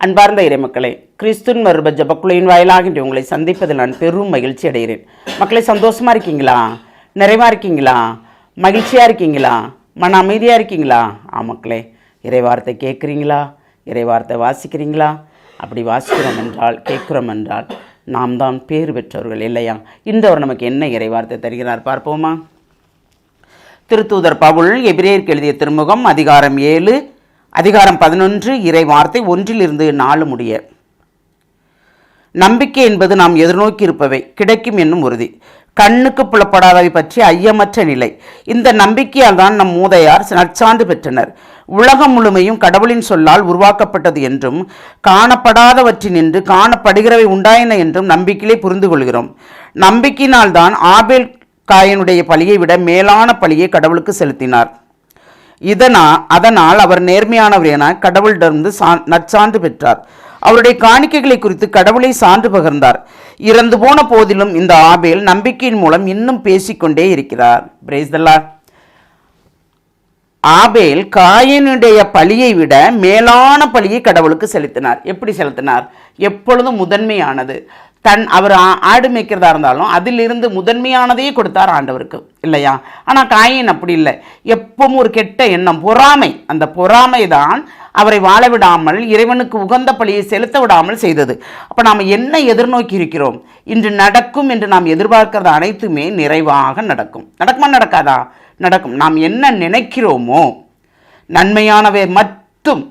அன்பார்ந்த இறைமக்களே, கிறிஸ்துவின் மறுப ஜபக்குழுவின் வாயிலாக இன்று உங்களை சந்திப்பதில் நான் பெரும் மகிழ்ச்சி அடைகிறேன். மக்களை, சந்தோஷமாக இருக்கீங்களா? நிறைவாக இருக்கீங்களா? மகிழ்ச்சியாக இருக்கீங்களா? மன அமைதியாக இருக்கீங்களா? மக்களே, இறைவார்த்தை கேட்குறீங்களா? இறைவார்த்தை வாசிக்கிறீங்களா? அப்படி வாசிக்கிறோம் என்றால், கேட்குறோம் என்றால் நாம் தான் பேர் பெற்றவர்கள் இல்லையா? இன்றவர் நமக்கு என்ன இறைவார்த்தை தருகிறார் பார்ப்போமா? திருத்தூதர் பவுல் எபிரேயருக்கு எழுதிய திருமுகம் அதிகாரம் 7 அதிகாரம் 11 இறை வார்த்தை 1-4 முடிய. நம்பிக்கை என்பது நாம் எதிர்நோக்கி இருப்பவை கிடைக்கும் என்னும் உறுதி, கண்ணுக்கு புலப்படாதவை பற்றி ஐயமற்ற நிலை. இந்த நம்பிக்கையால் தான் நம் மூதையார் நற்சான்று பெற்றனர். உலகம் முழுமையும் கடவுளின் சொல்லால் உருவாக்கப்பட்டது என்றும் காணப்படாதவற்றினின்று காணப்படுகிறவை உண்டாயின என்றும் நம்பிக்கையிலே புரிந்து கொள்கிறோம். நம்பிக்கையினால் தான் ஆபேல் காயனுடைய பலியை விட மேலான பலியை கடவுளுக்கு செலுத்தினார். அதனால் அவர் நேர்மையானவர் என கடவுளிடமிருந்து நற்சான்று பெற்றார். அவருடைய காணிக்கைகளை குறித்து கடவுளை சான்று பகிர்ந்தார். இறந்து போன போதிலும் இந்த ஆபேல் நம்பிக்கையின் மூலம் இன்னும் பேசிக்கொண்டே இருக்கிறார். Praise the Lord. ஆபேல் காயனுடைய பலியை விட மேலான பலியை கடவுளுக்கு செலுத்தினார். எப்படி செலுத்தினார்? எப்பொழுதும் முதன்மையானது. அவர் ஆடு மேய்க்கிறதா இருந்தாலும் அதிலிருந்து முதன்மையானதையே கொடுத்தார் ஆண்டவருக்கு இல்லையா? ஆனால் காயின் அப்படி இல்லை. எப்பவும் ஒரு கெட்ட எண்ணம், பொறாமை. அந்த பொறாமை தான் அவரை வாழ விடாமல், இறைவனுக்கு உகந்த பலியை செலுத்த விடாமல் செய்தது. அப்போ நாம் என்ன எதிர்நோக்கி இருக்கிறோம்? இன்று நடக்கும் என்று நாம் எதிர்பார்க்கிறது அனைத்துமே நிறைவாக நடக்கும். நடக்குமா நடக்காதா? நடக்கும். நாம் என்ன நினைக்கிறோமோ நன்மையானவை மட்டும்,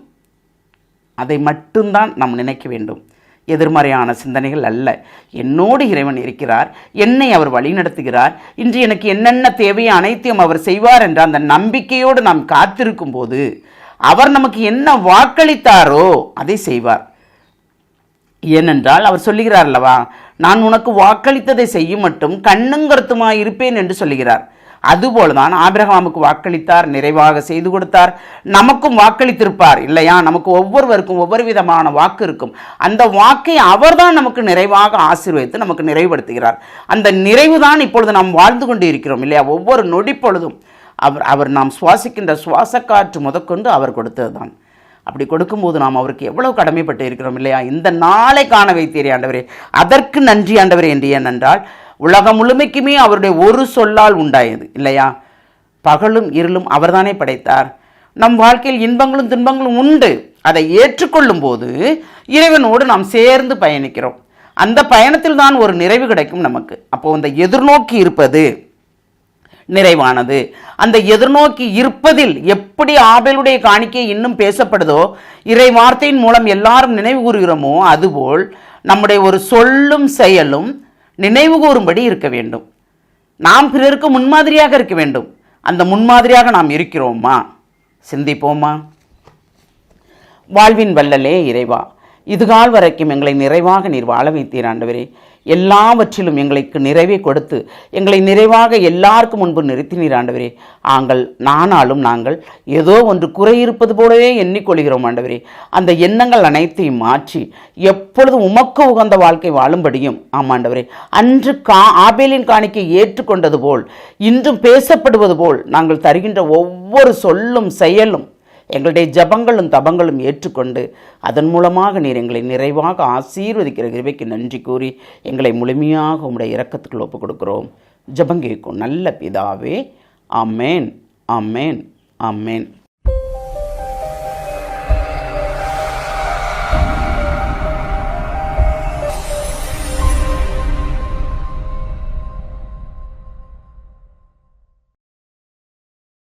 அதை மட்டும்தான் நாம் நினைக்க வேண்டும். எதிர்மறையான சிந்தனைகள் அல்ல. என்னோடு இறைவன் இருக்கிறார், என்னை அவர் வழி நடத்துகிறார், இன்று எனக்கு என்னென்ன தேவையோ அனைத்தையும் அவர் செய்வார் என்ற அந்த நம்பிக்கையோடு நாம் காத்திருக்கும் போது அவர் நமக்கு என்ன வாக்களித்தாரோ அதை செய்வார். ஏனென்றால் அவர் சொல்லுகிறார் அல்லவா, நான் உனக்கு வாக்களித்ததை செய்யும் மட்டும் கண்ணுங்கருத்துமாய் இருப்பேன் என்று சொல்லுகிறார். அதுபோல்தான் ஆபிரகாமுக்கு வாக்களித்தார், நிறைவாக செய்து கொடுத்தார். நமக்கும் வாக்களித்திருப்பார் இல்லையா? நமக்கு ஒவ்வொருவருக்கும் ஒவ்வொரு விதமான வாக்கு இருக்கும். அந்த வாக்கை அவர்தான் நமக்கு நிறைவாக ஆசீர்வதித்து நமக்கு நிறைவுபடுத்துகிறார். அந்த நிறைவு தான் இப்பொழுது நாம் வாழ்ந்து கொண்டு இருக்கிறோம் இல்லையா? ஒவ்வொரு நொடி பொழுதும் அவர் நாம் சுவாசிக்கின்ற சுவாச காற்று முதற்கொண்டு அவர் கொடுத்தது தான். அப்படி கொடுக்கும்போது நாம் அவருக்கு எவ்வளவு கடமைப்பட்டு இருக்கிறோம் இல்லையா? இந்த நாளை காண வைத்தீரே ஆண்டவரே, அதற்கு நன்றி ஆண்டவரே என்று. ஏனென்றால் உலகம் முழுமைக்குமே அவருடைய ஒரு சொல்லால் உண்டாயது இல்லையா? பகலும் இருளும் அவர்தானே படைத்தார். நம் வாழ்க்கையில் இன்பங்களும் துன்பங்களும் உண்டு. அதை ஏற்றுக்கொள்ளும் போது இறைவனோடு நாம் சேர்ந்து பயணிக்கிறோம். அந்த பயணத்தில் தான் ஒரு நிறைவு கிடைக்கும் நமக்கு. அப்போ அந்த எதிர்நோக்கி இருப்பது நிறைவானது. அந்த எதிர்நோக்கி இருப்பதில் எப்படி ஆபேலுடைய காணிக்கை இன்னும் பேசப்படுதோ, இறை வார்த்தையின் மூலம் எல்லாரும் நினைவு கூறுகிறோமோ, அதுபோல் நம்முடைய ஒரு சொல்லும் செயலும் நினைவு கூறும்படி இருக்க வேண்டும். நாம் பிறருக்கு முன்மாதிரியாக இருக்க வேண்டும். அந்த முன்மாதிரியாக நாம் இருக்கிறோமா? சிந்திப்போமா? வாழ்வின் வல்லலே இறைவா, இதுகால் வரைக்கும் எங்களை நிறைவாக நீர் வாழ வைத்தீர் ஆண்டவரே. எல்லாவற்றிலும் எங்களுக்கு நிறைவை கொடுத்து எங்களை நிறைவாக எல்லாருக்கும் முன்பு நிறுத்தினீர் ஆண்டவரே. நாங்கள் ஏதோ ஒன்று குறையிருப்பது போலவே எண்ணிக்கொள்கிறோம் ஆண்டவரே. அந்த எண்ணங்கள் அனைத்தையும் மாற்றி எப்பொழுதும் உமக்கு உகந்த வாழ்க்கை வாழும்படியும் ஆமாண்டவரே, அன்று ஆபேலின் காணிக்கை ஏற்றுக்கொண்டது போல் இன்றும் பேசப்படுவது போல் நாங்கள் தருகின்ற ஒவ்வொரு சொல்லும் செயலும் எங்களுடைய ஜபங்களும் தபங்களும் ஏற்றுக்கொண்டு அதன் மூலமாக நீர் எங்களை நிறைவாக ஆசீர்வதிக்கிற கிருபைக்கு நன்றி கூறி எங்களை முழுமையாக உம்முடைய இரக்கத்துக்குள் ஒப்புக் கொடுக்கிறோம். ஜபம் கேட்கும் நல்ல பிதாவே. ஆமேன், ஆமேன், ஆமேன்.